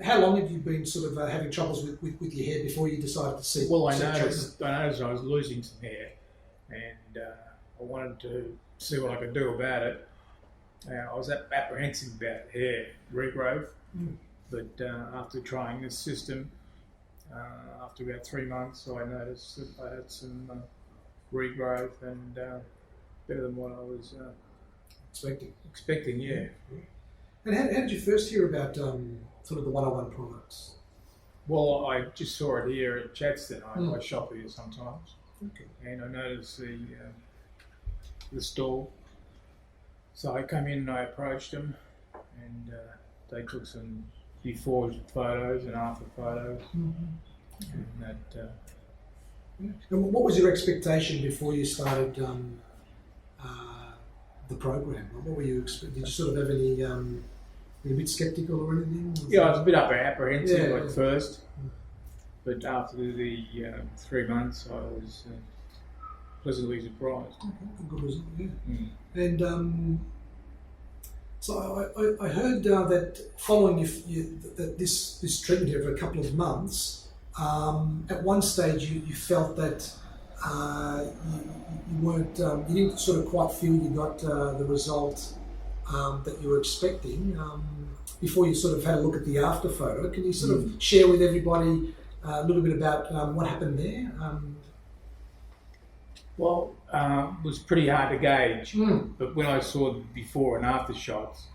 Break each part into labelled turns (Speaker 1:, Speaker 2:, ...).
Speaker 1: how long have you been sort of having troubles with your hair before you decided to seek?
Speaker 2: Well, I
Speaker 1: seek
Speaker 2: noticed I was losing some hair, and I wanted to see what I could do about it. I was apprehensive about hair regrowth, but after trying this system, after about 3 months, I noticed that I had some regrowth and better than what I was expecting. Yeah.
Speaker 1: And how did you first hear about sort of the 101 products?
Speaker 2: Well, I just saw it here at Chadston. I shop here sometimes, and I noticed the stall. So I come in and I approached them, and they took some before photos and after photos, and that.
Speaker 1: And what was your expectation before you started the program? What were you expecting? Did you sort of have any? Were you a bit sceptical or anything?
Speaker 2: Yeah, I was a bit apprehensive at first, but after the 3 months, I was pleasantly surprised.
Speaker 1: Okay, good result. Yeah. And so I heard that following that this treatment here for a couple of months, at one stage you felt that you weren't, you didn't sort of quite feel you got the result that you were expecting before you sort of had a look at the after photo. Can you sort of share with everybody a little bit about what happened there?
Speaker 2: Well, it was pretty hard to gauge, but when I saw the before and after shots,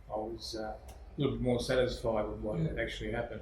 Speaker 2: I was a little bit more satisfied with what actually happened.